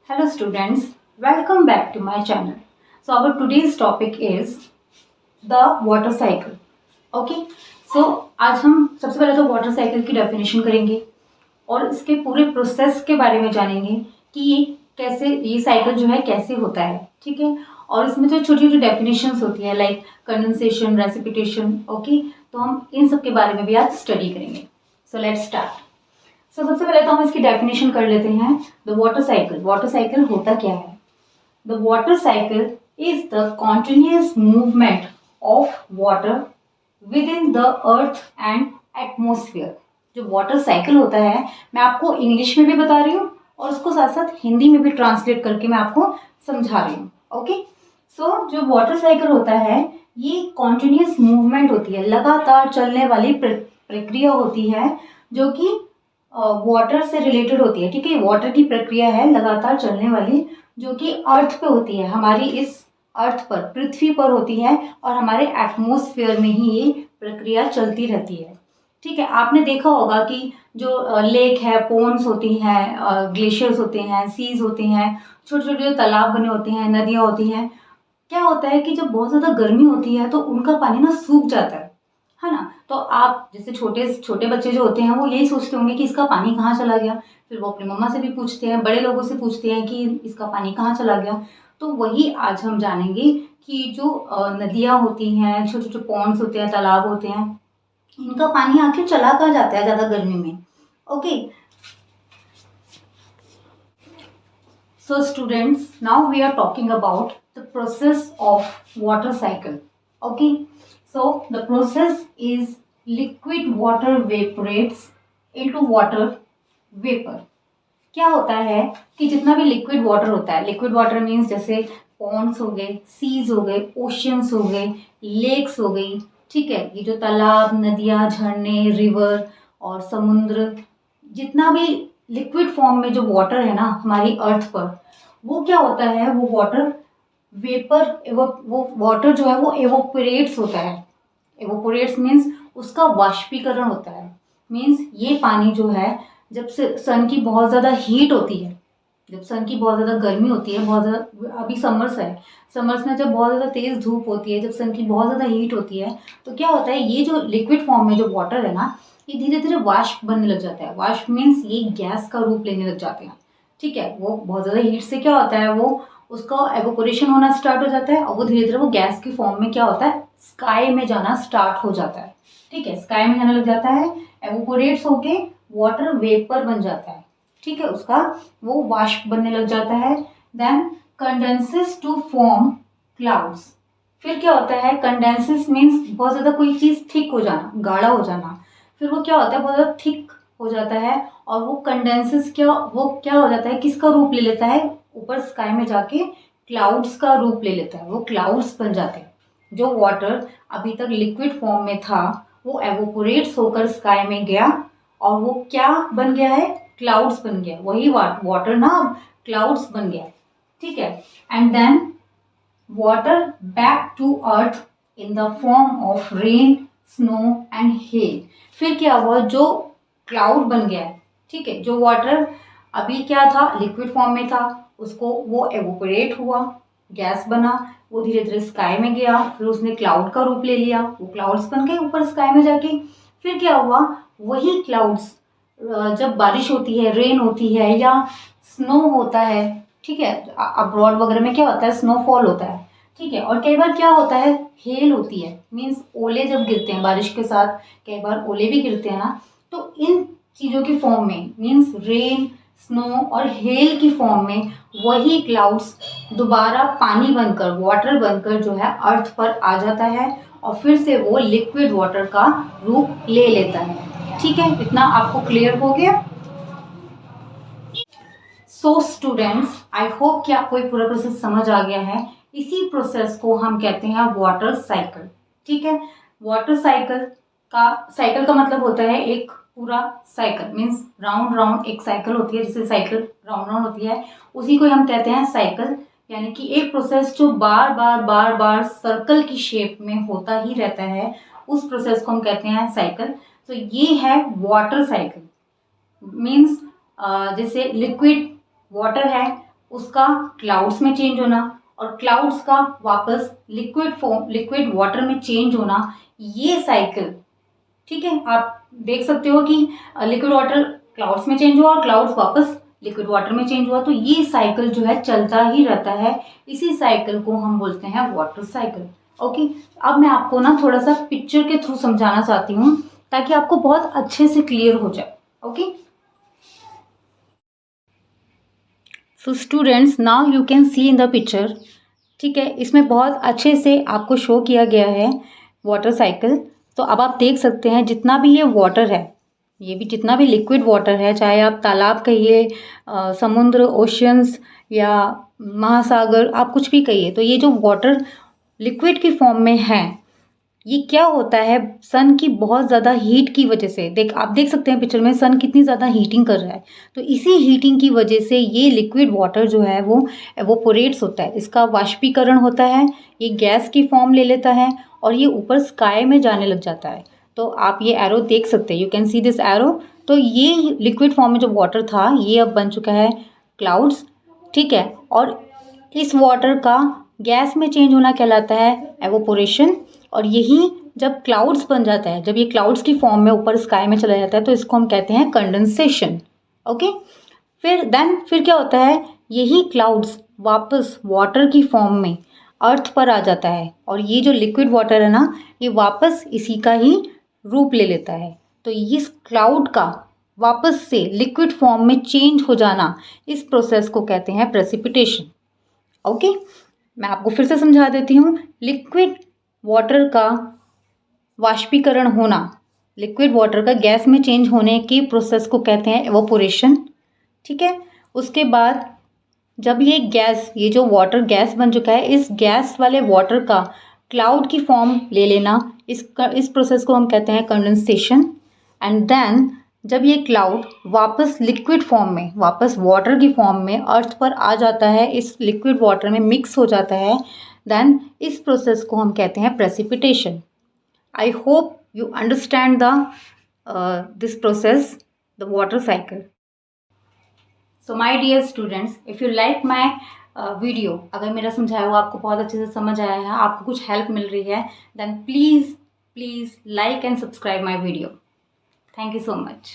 Hello students, welcome back to my channel. So our today's topic is the water cycle. Okay, so आज हम सबसे पहले तो water cycle की definition करेंगे और इसके पूरे प्रोसेस के बारे में जानेंगे कि ये कैसे ये साइकिल जो है कैसे होता है, ठीक है। और इसमें जो छोटी छोटी डेफिनेशंस होती है लाइक कंडेंसेशन, रेसिपिटेशन, ओके, तो हम इन सब के बारे में भी आज स्टडी करेंगे। So let's start. सबसे पहले तो हम इसकी डेफिनेशन कर लेते हैं। The water cycle, water cycle होता क्या है? The water cycle is the continuous movement of water with in the earth and atmosphere. जो वाटर साइकिल होता है, मैं आपको इंग्लिश में भी बता रही हूँ और उसको साथ साथ हिंदी में भी ट्रांसलेट करके मैं आपको समझा रही हूँ। ओके, सो जो वाटर साइकिल होता है ये कॉन्टिन्यूस मूवमेंट होती है, लगातार चलने वाली प्रक्रिया होती है जो कि वाटर से रिलेटेड होती है, ठीक है। वाटर की प्रक्रिया है लगातार चलने वाली जो कि अर्थ पे होती है, हमारी इस अर्थ पर, पृथ्वी पर होती है और हमारे एटमॉस्फेयर में ही ये प्रक्रिया चलती रहती है, ठीक है। आपने देखा होगा कि जो लेक है, पोन्स होती हैं, ग्लेशियर्स होते हैं, सीज होते हैं, छोटे छोटे जो तालाब बने होते हैं, नदियाँ होती हैं, क्या होता है कि जब बहुत ज़्यादा गर्मी होती है तो उनका पानी ना सूख जाता है ना। तो आप जैसे छोटे छोटे बच्चे जो होते हैं वो यही सोचते होंगे कि इसका पानी कहाँ चला गया, फिर वो अपनी मम्मा से भी पूछते हैं, बड़े लोगों से पूछते हैं कि इसका पानी कहाँ चला गया। तो वही आज हम जानेंगे कि जो नदियाँ होती हैं, छोटे छोटे पॉन्ड्स होते हैं, तालाब होते हैं, इनका पानी आखिर चला कहाँ जाता है ज़्यादा गर्मी में। Okay, so students, now we are talking about the process of water cycle. Okay, so the process is liquid water evaporates into water vapor. क्या होता है कि जितना भी लिक्विड वाटर होता है, लिक्विड वाटर मीन्स जैसे पॉन्ड्स हो गए, सीज हो गए, ओशियंस हो गए, लेक्स हो गई, ठीक है। ये जो तालाब, नदियाँ, झरने, रिवर और समुद्र, जितना भी लिक्विड फॉर्म में जो वाटर है ना हमारी अर्थ पर, वो क्या होता है, वो वाटर वेपर, वो वाटर जो है वो एवोपरेट्स होता है। एवोपरेट्स मीन्स उसका वाष्पीकरण होता है। मीन्स ये पानी जो है जब से सन की बहुत ज़्यादा हीट होती है, जब सन की बहुत ज़्यादा गर्मी होती है, बहुत ज़्यादा, अभी समर्स है, समर्स में जब बहुत ज़्यादा तेज़ धूप होती है, जब सन की बहुत ज़्यादा हीट होती है, तो क्या होता है, ये जो लिक्विड फॉर्म में जो वाटर है ना, ये धीरे धीरे वाष्प बनने लग जाता है। वाष्प मीन्स ये गैस का रूप लेने लग जाते हैं, ठीक है। वो बहुत ज़्यादा हीट से क्या होता है, वो उसका एवोपोरेशन होना स्टार्ट हो जाता है और वो धीरे धीरे वो गैस की फॉर्म में क्या होता है, स्काई में जाना स्टार्ट हो जाता है, ठीक है। स्काई में जाने लग जाता है, एवोपोरेट्स होके वाटर वेपर बन जाता है, ठीक है। उसका वो वाष्प बनने लग जाता है। Then condenses to form clouds. फिर क्या होता है, कंडेंसेस मीन्स बहुत ज़्यादा कोई चीज़ थिक हो जाना, गाढ़ा हो जाना, फिर वो क्या होता है, बहुत ज़्यादा थिक हो जाता है और वो कंडेंसेस वो क्या हो जाता है, किसका रूप ले लेता है, ऊपर स्काई में जाके क्लाउड्स का रूप ले लेता है, वो क्लाउड्स बन जाते हैं। जो वाटर अभी तक लिक्विड फॉर्म में था वो एवोपोरेट्स होकर स्काई में गया और वो क्या बन गया है, क्लाउड्स बन गया। वही वाटर ना अब क्लाउड्स बन गया, ठीक है। And then water back to earth in the form of rain, snow and hail. फिर क्या हुआ, जो क्लाउड बन गया है, ठीक है, जो वाटर अभी क्या था, लिक्विड फॉर्म में था, उसको वो एवोपरेट हुआ, गैस बना, वो धीरे धीरे स्काई में गया, फिर उसने क्लाउड का रूप ले लिया, वो क्लाउड्स बन गए ऊपर स्काई में जाके। फिर क्या हुआ, वही क्लाउड्स जब बारिश होती है, रेन होती है या स्नो होता है, ठीक है, अब्रॉड वगैरह में क्या होता है, स्नोफॉल होता है, ठीक है। और कई बार क्या होता है, हेल होती है, मीन्स ओले जब गिरते हैं बारिश के साथ, कई बार ओले भी गिरते हैं ना, तो इन चीज़ों की फॉर्म में, मीन्स रेन, स्नो और हेल की फॉर्म में वही क्लाउड्स दोबारा पानी बनकर, वाटर बनकर जो है अर्थ पर आ जाता है और फिर से वो लिक्विड वाटर का रूप ले लेता है, ठीक है। इतना आपको क्लियर हो गया? सो स्टूडेंट्स, आई होप कि आपको ये पूरा प्रोसेस समझ आ गया है। इसी प्रोसेस को हम कहते हैं वाटर साइकिल, ठीक है। वाटर साइकिल का मतलब होता है एक पूरा साइकिल, मीन्स राउंड राउंड एक साइकिल होती है, जैसे साइकिल राउंड राउंड होती है, उसी को हम कहते हैं साइकिल। यानी कि एक प्रोसेस जो बार बार बार बार सर्कल की शेप में होता ही रहता है, उस प्रोसेस को हम कहते हैं साइकिल। तो ये है वाटर साइकिल। मीन्स जैसे लिक्विड वाटर है, उसका क्लाउड्स में चेंज होना और क्लाउड्स का वापस लिक्विड वाटर में चेंज होना, ये साइकिल, ठीक है, आप देख सकते हो कि लिक्विड वाटर क्लाउड्स में चेंज हुआ और क्लाउड्स वापस लिक्विड वाटर में चेंज हुआ, तो ये साइकिल जो है चलता ही रहता है। इसी साइकिल को हम बोलते हैं वाटर साइकिल। ओके, अब मैं आपको ना थोड़ा सा पिक्चर के थ्रू समझाना चाहती हूँ ताकि आपको बहुत अच्छे से क्लियर हो जाए। Okay, so students, now you can see in the picture, ठीक है, इसमें बहुत अच्छे से आपको शो किया गया है वाटर साइकिल। तो अब आप देख सकते हैं जितना भी ये वाटर है, ये भी जितना भी लिक्विड वाटर है, चाहे आप तालाब कहिए, समुद्र, ओशियंस या महासागर, आप कुछ भी कहिए, तो ये जो वाटर लिक्विड की फॉर्म में है, ये क्या होता है, सन की बहुत ज़्यादा हीट की वजह से, आप देख सकते हैं पिक्चर में सन कितनी ज़्यादा हीटिंग कर रहा है, तो इसी हीटिंग की वजह से ये लिक्विड वाटर जो है वो एवोपोरेट्स होता है, इसका वाष्पीकरण होता है, ये गैस की फॉर्म ले लेता है और ये ऊपर स्काई में जाने लग जाता है। तो आप ये एरो देख सकते हैं, you can see this arrow. तो ये लिक्विड फॉर्म में जो वाटर था ये अब बन चुका है क्लाउड्स, ठीक है, और इस वाटर का गैस में चेंज होना कहलाता है एवोपोरेशन। और यही जब क्लाउड्स बन जाता है, जब ये क्लाउड्स की फॉर्म में ऊपर स्काई में चला जाता है, तो इसको हम कहते हैं कंडेंसेशन। ओके, फिर क्या होता है, यही क्लाउड्स वापस वाटर की फॉर्म में अर्थ पर आ जाता है और ये जो लिक्विड वाटर है ना, ये वापस इसी का ही रूप ले लेता है। तो इस क्लाउड का वापस से लिक्विड फॉर्म में चेंज हो जाना, इस प्रोसेस को कहते हैं प्रेसिपिटेशन। ओके, मैं आपको फिर से समझा देती हूँ। लिक्विड वाटर का वाष्पीकरण होना, लिक्विड वाटर का गैस में चेंज होने की प्रोसेस को कहते हैं एवोपोरेशन, ठीक है। उसके बाद जब ये जो वाटर गैस बन चुका है, इस गैस वाले वाटर का क्लाउड की फॉर्म ले लेना, इस प्रोसेस को हम कहते हैं कंडेंसेशन। एंड देन जब ये क्लाउड वापस लिक्विड फॉर्म में, वापस वाटर की फॉर्म में अर्थ पर आ जाता है, इस लिक्विड वाटर में मिक्स हो जाता है, देन इस प्रोसेस को हम कहते हैं precipitation. I hope you understand this process, the water cycle. So my dear students, if you like my video, अगर मेरा समझाया हुआ आपको बहुत अच्छे से समझ आया है, आपको कुछ हेल्प मिल रही है, then please like and subscribe my video. Thank you so much.